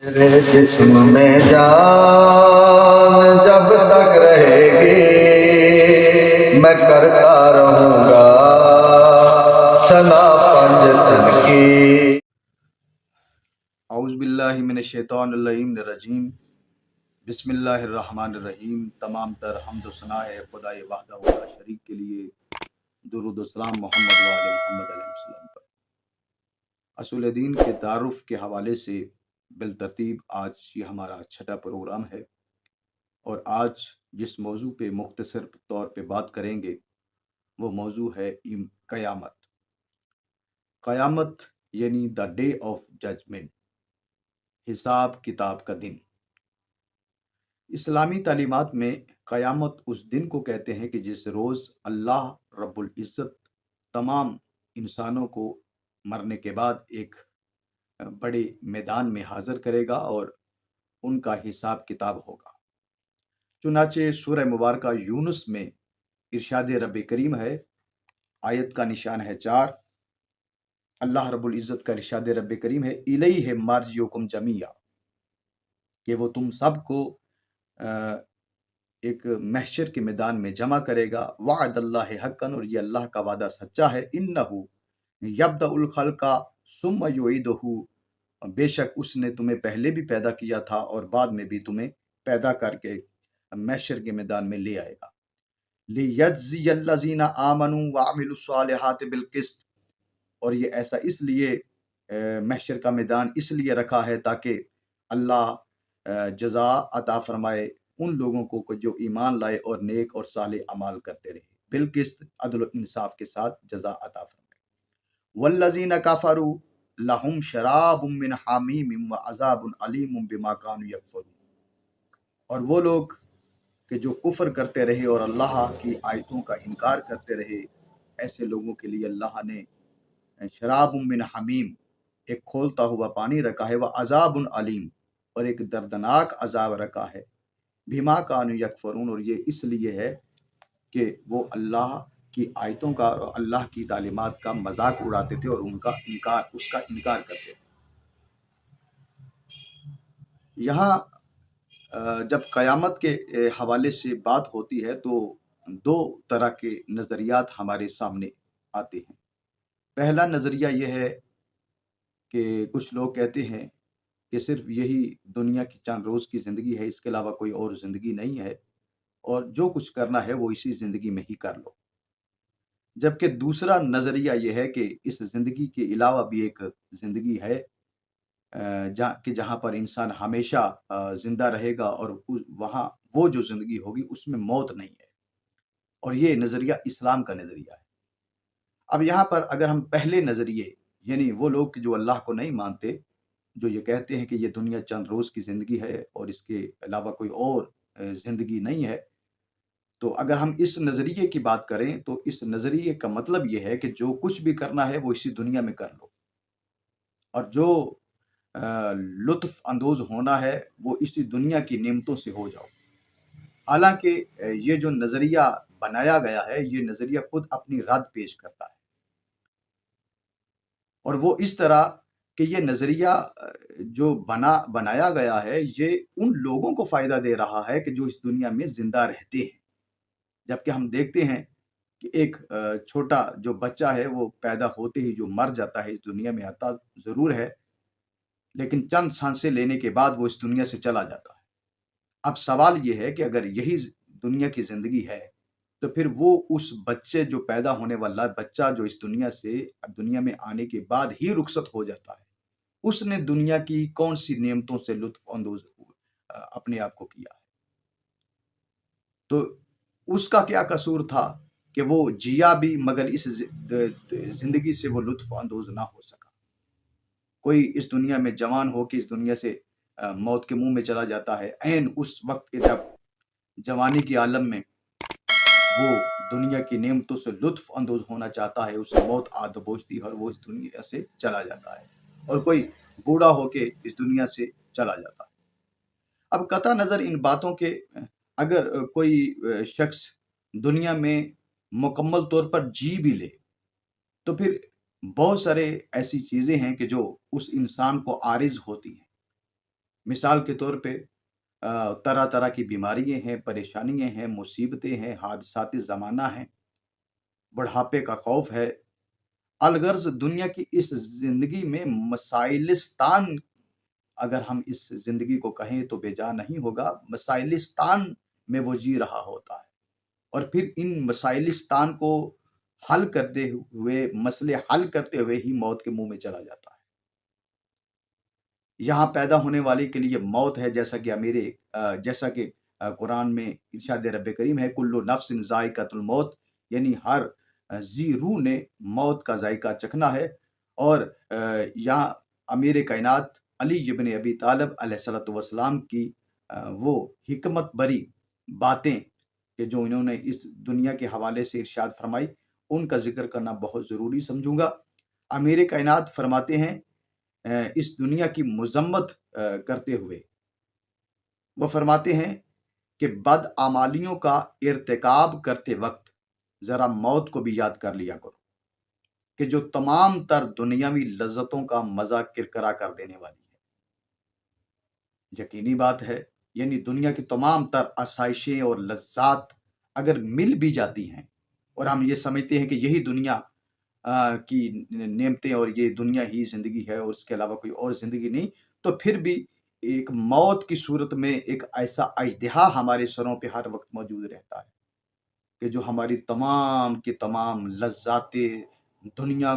میرے جسم میں جان جب تک رہے گی میں کرتا رہوں گا ثنا پنجتن کی۔ اعوذ باللہ من الشیطان اللعین الرجیم، بسم اللہ الرحمن الرحیم۔ تمام تر حمد و ثنا ہے خدائے وحدہ لا شریک کے لیے، درود و سلام محمد وعلی محمد علیہ السلام پر۔ اصول دین کے تعارف کے حوالے سے بالترتیب آج یہ ہمارا چھٹا پروگرام ہے، اور آج جس موضوع پہ مختصر طور پہ بات کریں گے وہ موضوع ہے قیامت۔ قیامت یعنی دا ڈے آف ججمنٹ، حساب کتاب کا دن۔ اسلامی تعلیمات میں قیامت اس دن کو کہتے ہیں کہ جس روز اللہ رب العزت تمام انسانوں کو مرنے کے بعد ایک بڑے میدان میں حاضر کرے گا اور ان کا حساب کتاب ہوگا۔ چنانچہ سورہ مبارکہ یونس میں ارشاد رب کریم ہے، آیت کا نشان ہے 4۔ اللہ رب العزت کا ارشاد رب کریم ہے، الیہ مرجعکم جمیعا، کہ وہ تم سب کو ایک محشر کے میدان میں جمع کرے گا۔ وعد اللہ حقا، اور یہ اللہ کا وعدہ سچا ہے۔ انہ یبدأ الخلق ثم یعیدہ، بے شک اس نے تمہیں پہلے بھی پیدا کیا تھا اور بعد میں بھی تمہیں پیدا کر کے محشر کے میدان میں لے آئے گا۔ لیجزی الذین آمنوا وعملوا الصالحات بالقسط، اور یہ ایسا اس لیے محشر کا میدان اس لیے رکھا ہے تاکہ اللہ جزا عطا فرمائے ان لوگوں کو جو ایمان لائے اور نیک اور صالح اعمال کرتے رہے، بالقسط عدل و انصاف کے ساتھ جزا عطا فرمائے۔ والذین کفروا لہم شراب من حمیم وعذاب علیم بما کانوا یکفرون، اور وہ لوگ کہ جو کفر کرتے رہے اور اللہ کی آیتوں کا انکار کرتے رہے، ایسے لوگوں کے لیے اللہ نے شراب من حمیم، ایک کھولتا ہوا پانی رکھا ہے، وعذاب علیم، اور ایک دردناک عذاب رکھا ہے، بما کانوا یکفرون، اور یہ اس لیے ہے کہ وہ اللہ کی آیتوں کا اور اللہ کی تعلیمات کا مذاق اڑاتے تھے اور اس کا انکار کرتے تھے۔ یہاں جب قیامت کے حوالے سے بات ہوتی ہے تو دو طرح کے نظریات ہمارے سامنے آتے ہیں۔ پہلا نظریہ یہ ہے کہ کچھ لوگ کہتے ہیں کہ صرف یہی دنیا کی چند روز کی زندگی ہے، اس کے علاوہ کوئی اور زندگی نہیں ہے، اور جو کچھ کرنا ہے وہ اسی زندگی میں ہی کر لو۔ جبکہ دوسرا نظریہ یہ ہے کہ اس زندگی کے علاوہ بھی ایک زندگی ہے جہاں پر انسان ہمیشہ زندہ رہے گا، اور وہاں وہ جو زندگی ہوگی اس میں موت نہیں ہے، اور یہ نظریہ اسلام کا نظریہ ہے۔ اب یہاں پر اگر ہم پہلے نظریے، یعنی وہ لوگ جو اللہ کو نہیں مانتے، جو یہ کہتے ہیں کہ یہ دنیا چند روز کی زندگی ہے اور اس کے علاوہ کوئی اور زندگی نہیں ہے، تو اگر ہم اس نظریے کی بات کریں تو اس نظریے کا مطلب یہ ہے کہ جو کچھ بھی کرنا ہے وہ اسی دنیا میں کر لو، اور جو لطف اندوز ہونا ہے وہ اسی دنیا کی نعمتوں سے ہو جاؤ۔ حالانکہ یہ جو نظریہ بنایا گیا ہے، یہ نظریہ خود اپنی رد پیش کرتا ہے، اور وہ اس طرح کہ یہ نظریہ جو بنایا گیا ہے یہ ان لوگوں کو فائدہ دے رہا ہے کہ جو اس دنیا میں زندہ رہتے ہیں، جبکہ ہم دیکھتے ہیں کہ ایک چھوٹا جو بچہ ہے وہ پیدا ہوتے ہی جو مر جاتا ہے، اس دنیا میں آتا ضرور ہے لیکن چند سانسیں لینے کے بعد وہ اس دنیا سے چلا جاتا ہے۔ اب سوال یہ ہے کہ اگر یہی دنیا کی زندگی ہے تو پھر وہ اس بچے جو پیدا ہونے والا بچہ جو اس دنیا میں آنے کے بعد ہی رخصت ہو جاتا ہے، اس نے دنیا کی کون سی نعمتوں سے لطف اندوز اپنے آپ کو کیا ہے؟ تو اس کا کیا قصور تھا کہ وہ جیا بھی مگر اس زندگی سے وہ لطف اندوز نہ ہو سکا؟ کوئی اس دنیا میں جوان ہو کے اس دنیا سے موت کے منہ میں چلا جاتا ہے، عین اس وقت کے جب جوانی کی عالم میں وہ دنیا کی نعمتوں سے لطف اندوز ہونا چاہتا ہے، اسے موت آ دبوچتی ہے اور وہ اس دنیا سے چلا جاتا ہے، اور کوئی بوڑھا ہو کے اس دنیا سے چلا جاتا ہے۔ اب قطع نظر ان باتوں کے، اگر کوئی شخص دنیا میں مکمل طور پر جی بھی لے تو پھر بہت سارے ایسی چیزیں ہیں کہ جو اس انسان کو عارض ہوتی ہیں۔ مثال کے طور پہ طرح طرح کی بیماریاں ہیں، پریشانیاں ہیں، مصیبتیں ہیں، حادثات زمانہ ہیں، بڑھاپے کا خوف ہے۔ الغرض دنیا کی اس زندگی میں مسائلستان، اگر ہم اس زندگی کو کہیں تو بے جا نہیں ہوگا، مسائلستان میں وہ جی رہا ہوتا ہے، اور پھر ان مسائلستان کو حل کرتے ہوئے، مسئلے حل کرتے ہوئے ہی موت کے منہ میں چلا جاتا ہے۔ یہاں پیدا ہونے والے کے لیے موت ہے، جیسا کہ قرآن میں ارشاد رب کریم ہے، کل نفس ذائقۃ الموت، یعنی ہر ذی روح نے موت کا ذائقہ چکھنا ہے۔ اور یہاں امیر کائنات علی ابن ابی طالب علیہ الصلوۃ والسلام کی وہ حکمت بری باتیں کہ جو انہوں نے اس دنیا کے حوالے سے ارشاد فرمائی، ان کا ذکر کرنا بہت ضروری سمجھوں گا۔ امیر کائنات فرماتے ہیں اس دنیا کی مذمت کرتے ہوئے، وہ فرماتے ہیں کہ بدعمالیوں کا ارتکاب کرتے وقت ذرا موت کو بھی یاد کر لیا کرو، کہ جو تمام تر دنیاوی لذتوں کا مزہ کرکرا کر دینے والی ہے۔ یقینی بات ہے، یعنی دنیا کی تمام تر آسائشیں اور لذات اگر مل بھی جاتی ہیں، اور ہم یہ سمجھتے ہیں کہ یہی دنیا کی نعمتیں اور یہ دنیا ہی زندگی ہے اور اس کے علاوہ کوئی اور زندگی نہیں، تو پھر بھی ایک موت کی صورت میں ایک ایسا اژدہا ہمارے سروں پہ ہر وقت موجود رہتا ہے کہ جو ہماری تمام کی تمام لذات دنیا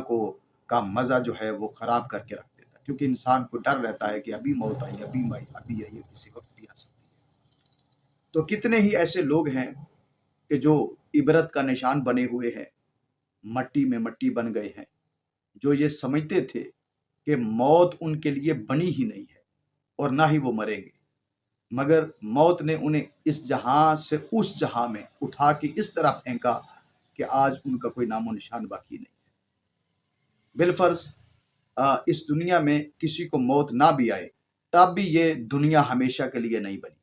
کا مزہ جو ہے وہ خراب کر کے رکھ دیتا ہے، کیونکہ انسان کو ڈر رہتا ہے کہ ابھی موت آئی، ابھی آئی، کسی وقت بھی آ سکتی ہے۔ تو کتنے ہی ایسے لوگ ہیں کہ جو عبرت کا نشان بنے ہوئے ہیں، مٹی میں مٹی بن گئے ہیں، جو یہ سمجھتے تھے کہ موت ان کے لیے بنی ہی نہیں ہے اور نہ ہی وہ مریں گے، مگر موت نے انہیں اس جہاں سے اس جہاں میں اٹھا کے اس طرح پھینکا کہ آج ان کا کوئی نام و نشان باقی نہیں ہے۔ بالفرض اس دنیا میں کسی کو موت نہ بھی آئے، تب بھی یہ دنیا ہمیشہ کے لیے نہیں بنی۔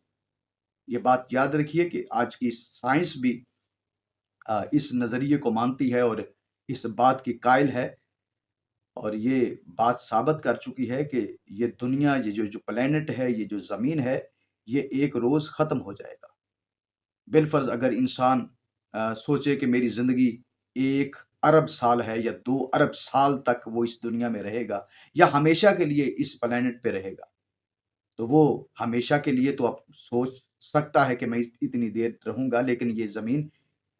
یہ بات یاد رکھیے کہ آج کی سائنس بھی اس نظریے کو مانتی ہے اور اس بات کی قائل ہے، اور یہ بات ثابت کر چکی ہے کہ یہ دنیا، یہ جو پلینٹ ہے، یہ جو زمین ہے، یہ ایک روز ختم ہو جائے گا۔ بالفرض اگر انسان سوچے کہ میری زندگی 1 ارب سال ہے یا 2 ارب سال تک وہ اس دنیا میں رہے گا، یا ہمیشہ کے لیے اس پلینٹ پہ رہے گا، تو وہ ہمیشہ کے لیے تو اب سوچ سکتا ہے کہ میں اتنی دیر رہوں گا، لیکن یہ زمین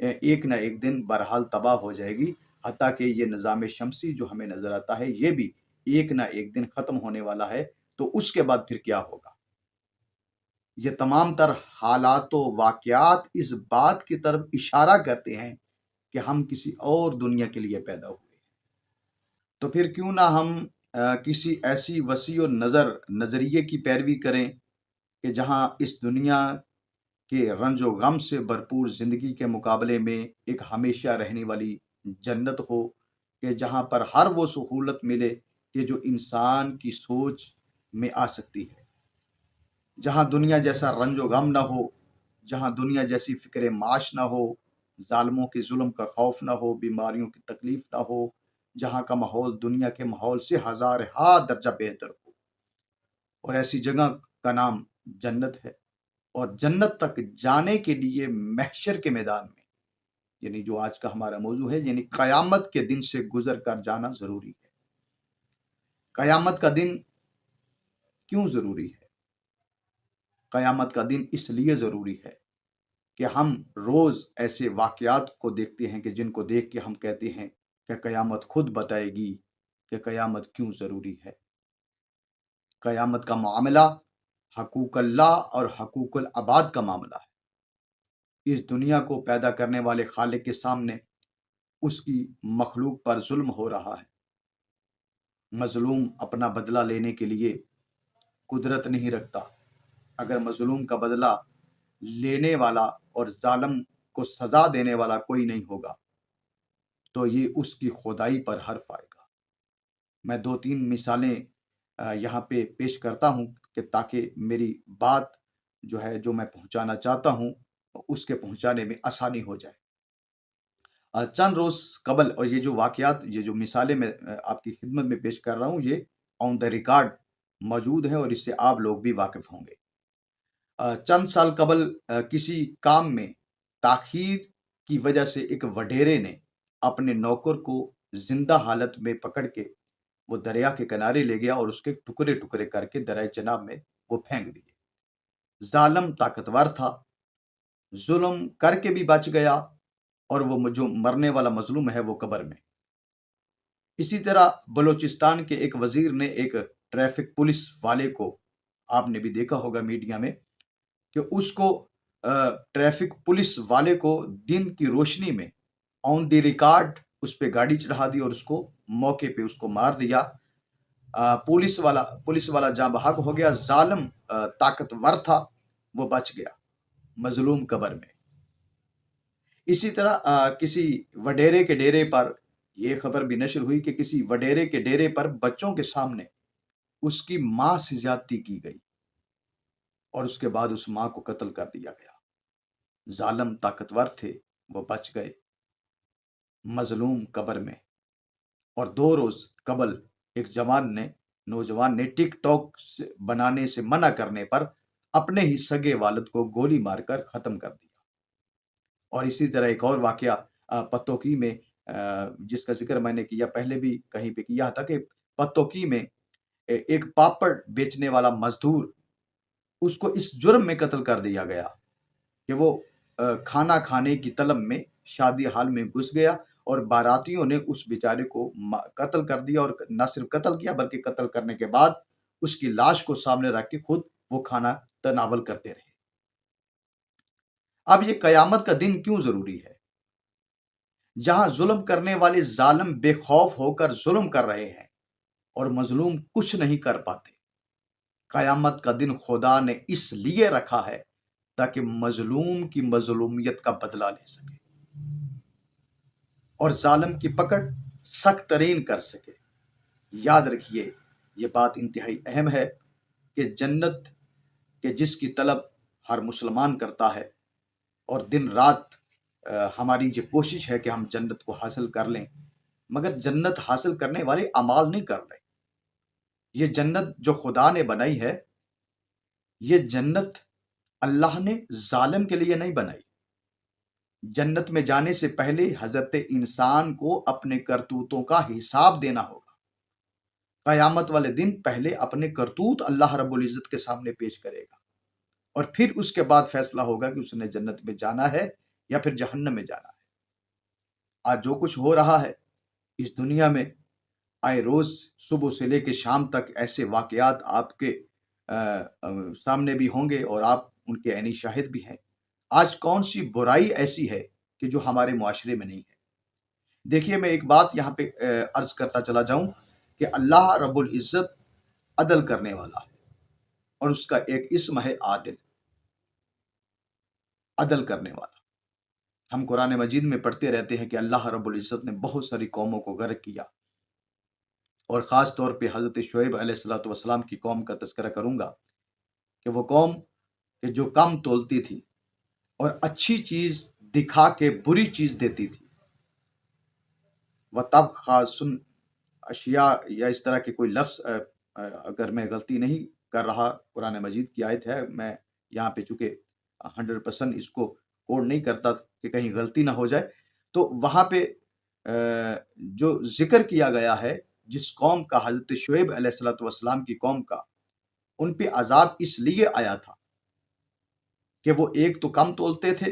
ایک نہ ایک دن بہرحال تباہ ہو جائے گی، حتیٰ کہ یہ نظام شمسی جو ہمیں نظر آتا ہے یہ بھی ایک نہ ایک دن ختم ہونے والا ہے۔ تو اس کے بعد پھر کیا ہوگا؟ یہ تمام تر حالات و واقعات اس بات کی طرف اشارہ کرتے ہیں کہ ہم کسی اور دنیا کے لیے پیدا ہوئے ہیں۔ تو پھر کیوں نہ ہم کسی ایسی وسیع و نظریے کی پیروی کریں کہ جہاں اس دنیا کہ رنج و غم سے بھرپور زندگی کے مقابلے میں ایک ہمیشہ رہنے والی جنت ہو، کہ جہاں پر ہر وہ سہولت ملے کہ جو انسان کی سوچ میں آ سکتی ہے، جہاں دنیا جیسا رنج و غم نہ ہو، جہاں دنیا جیسی فکر معاش نہ ہو، ظالموں کے ظلم کا خوف نہ ہو، بیماریوں کی تکلیف نہ ہو، جہاں کا ماحول دنیا کے ماحول سے ہزارہا درجہ بہتر ہو، اور ایسی جگہ کا نام جنت ہے۔ اور جنت تک جانے کے لیے محشر کے میدان میں، یعنی جو آج کا ہمارا موضوع ہے، یعنی قیامت کے دن سے گزر کر جانا ضروری ہے۔ قیامت کا دن کیوں ضروری ہے؟ قیامت کا دن اس لیے ضروری ہے کہ ہم روز ایسے واقعات کو دیکھتے ہیں کہ جن کو دیکھ کے ہم کہتے ہیں کہ قیامت خود بتائے گی کہ قیامت کیوں ضروری ہے۔ قیامت کا معاملہ حقوق اللہ اور حقوق العباد کا معاملہ ہے۔ اس دنیا کو پیدا کرنے والے خالق کے سامنے اس کی مخلوق پر ظلم ہو رہا ہے۔ مظلوم اپنا بدلہ لینے کے لیے قدرت نہیں رکھتا۔ اگر مظلوم کا بدلہ لینے والا اور ظالم کو سزا دینے والا کوئی نہیں ہوگا تو یہ اس کی خدائی پر حرف آئے گا۔ میں 2-3 مثالیں یہاں پہ پیش کرتا ہوں کہ تاکہ میری بات جو ہے جو میں پہنچانا چاہتا ہوں اس کے پہنچانے میں آسانی ہو جائے۔ چند روز قبل، اور یہ جو واقعات، یہ جو مثالیں میں آپ کی خدمت میں پیش کر رہا ہوں، یہ آن دا ریکارڈ موجود ہے اور اس سے آپ لوگ بھی واقف ہوں گے۔ چند سال قبل کسی کام میں تاخیر کی وجہ سے ایک وڈیرے نے اپنے نوکر کو زندہ حالت میں پکڑ کے وہ دریا کے کنارے لے گیا اور اس کے ٹکڑے ٹکڑے کر کے دریائے جناب میں وہ پھینک دیے۔ ظالم طاقتور تھا، ظلم کر کے بھی بچ گیا، اور وہ جو مرنے والا مظلوم ہے وہ قبر میں۔ اسی طرح بلوچستان کے ایک وزیر نے ایک ٹریفک پولیس والے کو، آپ نے بھی دیکھا ہوگا میڈیا میں، کہ اس کو ٹریفک پولیس والے کو دن کی روشنی میں آن دی ریکارڈ اس پہ گاڑی چڑھا دی اور اس کو موقع پہ اس کو مار دیا۔ پولیس والا جاں بحق ہو گیا، ظالم طاقتور تھا، وہ بچ گیا، مظلوم قبر میں۔ اسی طرح کسی وڈیرے کے ڈیرے پر یہ خبر بھی نشر ہوئی کہ کسی وڈیرے کے ڈیرے پر بچوں کے سامنے اس کی ماں سے زیادتی کی گئی اور اس کے بعد اس ماں کو قتل کر دیا گیا۔ ظالم طاقتور تھے، وہ بچ گئے، مظلوم قبر میں۔ اور 2 روز قبل ایک نوجوان نے ٹک ٹاک بنانے سے منع کرنے پر اپنے ہی سگے والد کو گولی مار کر ختم کر دیا۔ اور اسی طرح ایک اور واقعہ پتوکی میں، جس کا ذکر میں نے کیا پہلے بھی کہیں پہ کیا تھا، کہ پتوکی میں ایک پاپڑ بیچنے والا مزدور، اس کو اس جرم میں قتل کر دیا گیا کہ وہ کھانا کھانے کی طلب میں شادی حال میں گھس گیا اور باراتیوں نے اس بیچارے کو قتل کر دیا، اور نہ صرف قتل کیا بلکہ قتل کرنے کے بعد اس کی لاش کو سامنے رکھ کے خود وہ کھانا تناول کرتے رہے۔ اب یہ قیامت کا دن کیوں ضروری ہے؟ جہاں ظلم کرنے والے ظالم بے خوف ہو کر ظلم کر رہے ہیں اور مظلوم کچھ نہیں کر پاتے۔ قیامت کا دن خدا نے اس لیے رکھا ہے تاکہ مظلوم کی مظلومیت کا بدلہ لے سکے اور ظالم کی پکڑ سخت ترین کر سکے۔ یاد رکھیے، یہ بات انتہائی اہم ہے کہ جنت کے جس کی طلب ہر مسلمان کرتا ہے، اور دن رات ہماری یہ کوشش ہے کہ ہم جنت کو حاصل کر لیں، مگر جنت حاصل کرنے والے اعمال نہیں کر رہے۔ یہ جنت جو خدا نے بنائی ہے، یہ جنت اللہ نے ظالم کے لیے نہیں بنائی۔ جنت میں جانے سے پہلے حضرت انسان کو اپنے کرتوتوں کا حساب دینا ہوگا۔ قیامت والے دن پہلے اپنے کرتوت اللہ رب العزت کے سامنے پیش کرے گا، اور پھر اس کے بعد فیصلہ ہوگا کہ اس نے جنت میں جانا ہے یا پھر جہنم میں جانا ہے۔ آج جو کچھ ہو رہا ہے اس دنیا میں، آئے روز صبح سے لے کے شام تک ایسے واقعات آپ کے سامنے بھی ہوں گے اور آپ ان کے عینی شاہد بھی ہیں۔ آج کون سی برائی ایسی ہے کہ جو ہمارے معاشرے میں نہیں ہے؟ دیکھیے، میں ایک بات یہاں پہ عرض کرتا چلا جاؤں کہ اللہ رب العزت عدل کرنے والا ہے، اور اس کا ایک اسم ہے عادل، عدل کرنے والا۔ ہم قرآن مجید میں پڑھتے رہتے ہیں کہ اللہ رب العزت نے بہت ساری قوموں کو غرق کیا، اور خاص طور پہ حضرت شعیب علیہ السلام کی قوم کا تذکرہ کروں گا کہ وہ قوم کہ جو کم تولتی تھی اور اچھی چیز دکھا کے بری چیز دیتی تھی۔ وَتَبْخَسُ اشیاء، یا اس طرح کے کوئی لفظ اگر میں غلطی نہیں کر رہا، قرآن مجید کی آیت ہے، میں یہاں پہ چونکہ 100% اس کو کوڈ نہیں کرتا کہ کہیں غلطی نہ ہو جائے، تو وہاں پہ جو ذکر کیا گیا ہے جس قوم کا، حضرت شعیب علیہ السلام کی قوم کا، ان پہ عذاب اس لیے آیا تھا کہ وہ ایک تو کم تولتے تھے،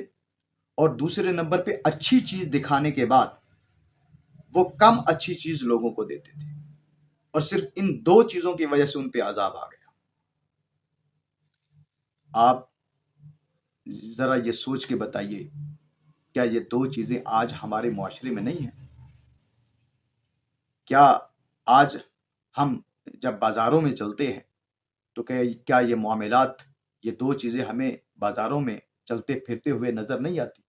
اور دوسرے نمبر پہ اچھی چیز دکھانے کے بعد وہ کم اچھی چیز لوگوں کو دیتے تھے، اور صرف ان 2 چیزوں کی وجہ سے ان پہ عذاب آ گیا۔ آپ ذرا یہ سوچ کے بتائیے، کیا یہ 2 چیزیں آج ہمارے معاشرے میں نہیں ہیں؟ کیا آج ہم جب بازاروں میں چلتے ہیں تو کیا یہ معاملات، یہ 2 چیزیں ہمیں بازاروں میں چلتے پھرتے ہوئے نظر نہیں آتی؟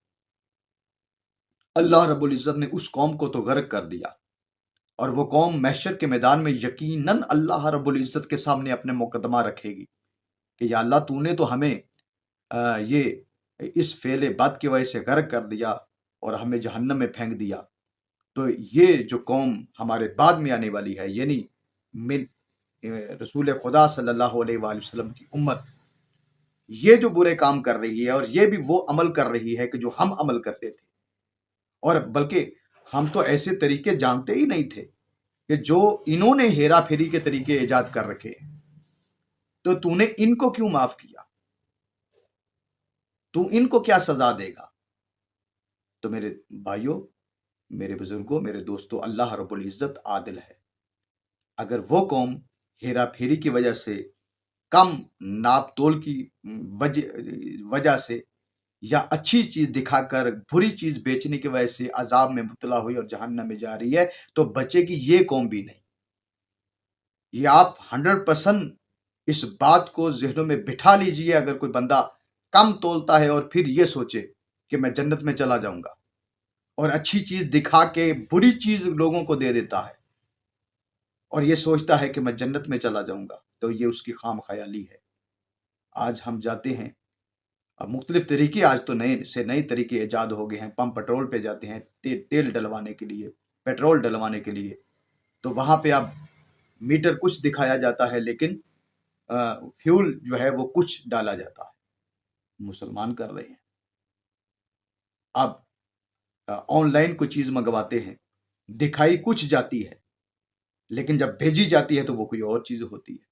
اللہ رب العزت نے اس قوم کو تو غرق کر دیا، اور وہ قوم محشر کے میدان میں یقیناً اللہ رب العزت کے سامنے اپنے مقدمہ رکھے گی کہ یا اللہ، تو نے تو ہمیں یہ اس فعل بد کی وجہ سے غرق کر دیا اور ہمیں جہنم میں پھینک دیا، تو یہ جو قوم ہمارے بعد میں آنے والی ہے، یعنی رسول خدا صلی اللہ علیہ وآلہ وسلم کی امت یہ جو برے کام کر رہی ہے، اور یہ بھی وہ عمل کر رہی ہے کہ جو ہم عمل کرتے تھے، اور بلکہ ہم تو ایسے طریقے جانتے ہی نہیں تھے کہ جو انہوں نے ہیرا پھیری کے طریقے ایجاد کر رکھے ہیں، تو نے ان کو کیوں معاف کیا؟ تو ان کو کیا سزا دے گا؟ تو میرے بھائیوں، میرے بزرگوں، میرے دوستوں، اللہ رب العزت عادل ہے۔ اگر وہ قوم ہیرا پھیری کی وجہ سے، کم ناپ تول کی وجہ سے، یا اچھی چیز دکھا کر بری چیز بیچنے کی وجہ سے عذاب میں مبتلا ہوئی اور جہنم میں جا رہی ہے، تو بچے گی یہ قوم بھی نہیں۔ یہ آپ 100% اس بات کو ذہنوں میں بٹھا لیجئے۔ اگر کوئی بندہ کم تولتا ہے اور پھر یہ سوچے کہ میں جنت میں چلا جاؤں گا، اور اچھی چیز دکھا کے بری چیز لوگوں کو دے دیتا ہے، اور یہ سوچتا ہے کہ میں جنت میں چلا جاؤں گا، تو یہ اس کی خام خیالی ہے۔ آج ہم جاتے ہیں، اب مختلف طریقے، آج تو نئے طریقے ایجاد ہو گئے ہیں۔ پمپ پٹرول پہ جاتے ہیں تیل ڈلوانے کے لیے، پیٹرول ڈلوانے کے لیے، تو وہاں پہ اب میٹر کچھ دکھایا جاتا ہے، لیکن فیول جو ہے وہ کچھ ڈالا جاتا ہے۔ مسلمان کر رہے ہیں۔ اب آن لائن کوئی چیز منگواتے ہیں، دکھائی کچھ جاتی ہے، لیکن جب بھیجی جاتی ہے تو وہ کوئی اور چیز ہوتی ہے۔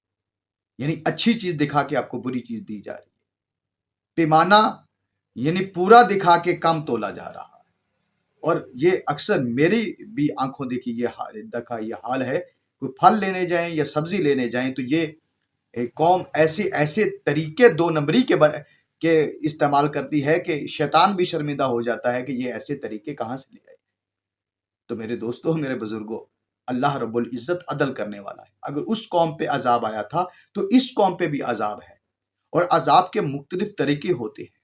یعنی اچھی چیز دکھا کے آپ کو بری چیز دی جا رہی ہے۔ پیمانہ یعنی پورا دکھا کے کم تولا جا رہا ہے۔ اور یہ اکثر میری بھی آنکھوں دیکھی یہ حال ہے۔ کوئی پھل لینے جائیں یا سبزی لینے جائیں تو یہ قوم ایسے طریقے دو نمبری کے استعمال کرتی ہے کہ شیطان بھی شرمندہ ہو جاتا ہے کہ یہ ایسے طریقے کہاں سے لے آئے۔ تو میرے دوستوں، میرے بزرگوں، اللہ رب العزت عدل کرنے والا ہے۔ اگر اس قوم پہ عذاب آیا تھا تو اس قوم پہ بھی عذاب ہے، اور عذاب کے مختلف طریقے ہوتے ہیں۔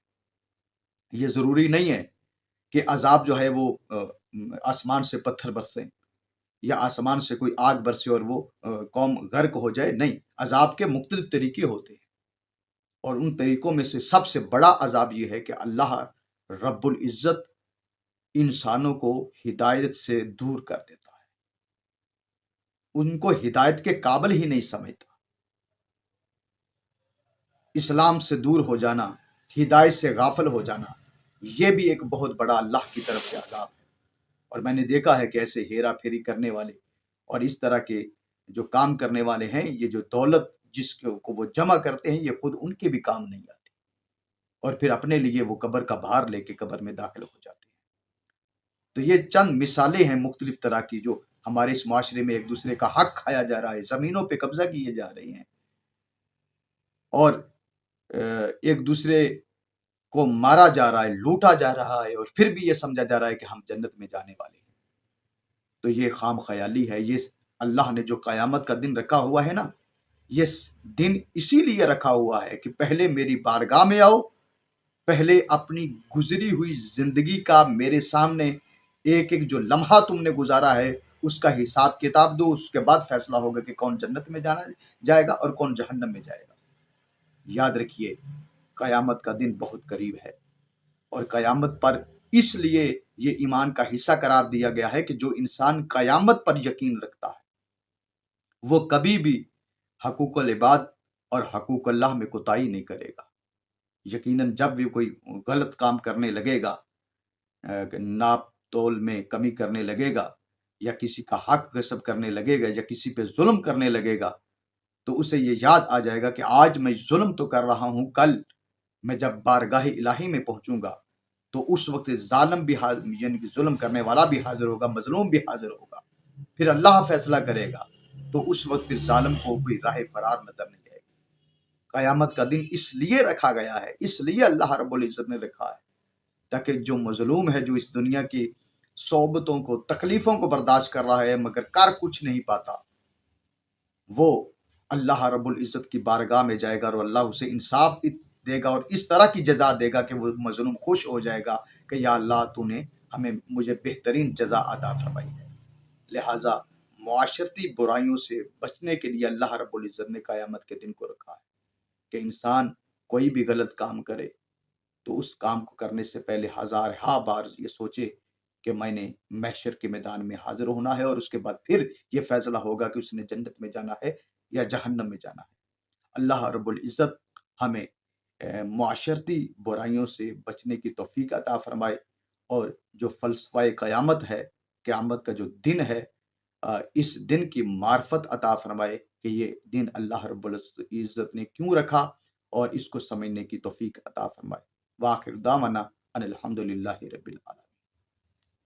یہ ضروری نہیں ہے کہ عذاب جو ہے وہ آسمان سے پتھر برسیں، یا آسمان سے کوئی آگ برسے اور وہ قوم غرق ہو جائے۔ نہیں، عذاب کے مختلف طریقے ہوتے ہیں، اور ان طریقوں میں سے سب سے بڑا عذاب یہ ہے کہ اللہ رب العزت انسانوں کو ہدایت سے دور کر دیتا ہے، ان کو ہدایت کے قابل ہی نہیں سمجھتا۔ اسلام سے دور ہو جانا، ہدایت سے غافل ہو جانا، یہ بھی ایک بہت بڑا اللہ کی طرف سے عذاب ہے۔ اور میں نے دیکھا ہے کہ ایسے ہیرا پھیری کرنے والے اور اس طرح کے جو کام کرنے والے ہیں، یہ جو دولت جس کو وہ جمع کرتے ہیں، یہ خود ان کے بھی کام نہیں آتی، اور پھر اپنے لیے وہ قبر کا بھار لے کے قبر میں داخل ہو جاتے ہیں۔ تو یہ چند مثالیں ہیں مختلف طرح کی، جو ہمارے اس معاشرے میں ایک دوسرے کا حق کھایا جا رہا ہے، زمینوں پہ قبضہ کیے جا رہے ہیں، اور ایک دوسرے کو مارا جا رہا ہے، لوٹا جا رہا ہے، اور پھر بھی یہ سمجھا جا رہا ہے کہ ہم جنت میں جانے والے ہیں۔ تو یہ خام خیالی ہے۔ یہ اللہ نے جو قیامت کا دن رکھا ہوا ہے نا، یہ دن اسی لیے رکھا ہوا ہے کہ پہلے میری بارگاہ میں آؤ، پہلے اپنی گزری ہوئی زندگی کا میرے سامنے ایک ایک جو لمحہ تم نے گزارا ہے اس کا حساب کتاب دو، اس کے بعد فیصلہ ہوگا کہ کون جنت میں جائے گا اور کون جہنم میں جائے گا۔ یاد رکھیے، قیامت کا دن بہت قریب ہے، اور قیامت پر اس لیے یہ ایمان کا حصہ قرار دیا گیا ہے کہ جو انسان قیامت پر یقین رکھتا ہے وہ کبھی بھی حقوق العباد اور حقوق اللہ میں کوتاہی نہیں کرے گا۔ یقیناً جب بھی کوئی غلط کام کرنے لگے گا، ناپ تول میں کمی کرنے لگے گا، یا کسی کا حق غصب کرنے لگے گا، یا کسی پہ ظلم کرنے لگے گا، تو اسے یہ یاد آ جائے گا کہ آج میں ظلم تو کر رہا ہوں، کل میں جب بارگاہ الہی میں پہنچوں گا تو اس وقت ظالم بھی یعنی کہ ظلم کرنے والا بھی حاضر ہوگا، مظلوم بھی حاضر ہوگا، پھر اللہ فیصلہ کرے گا، تو اس وقت پھر ظالم کو کوئی راہ فرار نظر نہیں آئے گی۔ قیامت کا دن اس لیے رکھا گیا ہے، اس لیے اللہ رب العزت نے رکھا ہے، تاکہ جو مظلوم ہے، جو اس دنیا کی صعوبتوں کو، تکلیفوں کو برداشت کر رہا ہے مگر کر کچھ نہیں پاتا، وہ اللہ رب العزت کی بارگاہ میں جائے گا، اور اللہ اسے انصاف دے گا اور اس طرح کی جزا دے گا کہ وہ مظلوم خوش ہو جائے گا کہ یا اللہ تو نے مجھے بہترین جزا عطا فرمائی ہے۔ لہٰذا معاشرتی برائیوں سے بچنے کے لیے اللہ رب العزت نے قیامت کے دن کو رکھا ہے کہ انسان کوئی بھی غلط کام کرے تو اس کام کو کرنے سے پہلے ہزارہا بار یہ سوچے کہ میں نے محشر کے میدان میں حاضر ہونا ہے، اور اس کے بعد پھر یہ فیصلہ ہوگا کہ اس نے جنت میں جانا ہے یا جہنم میں جانا ہے۔ اللہ رب العزت ہمیں معاشرتی برائیوں سے بچنے کی توفیق عطا فرمائے، اور جو فلسفہ قیامت ہے، قیامت کا جو دن ہے، اس دن کی معرفت عطا فرمائے کہ یہ دن اللہ رب العزت نے کیوں رکھا، اور اس کو سمجھنے کی توفیق عطا فرمائے۔ وآخر دعوانا ان الحمد للہ رب العالمین۔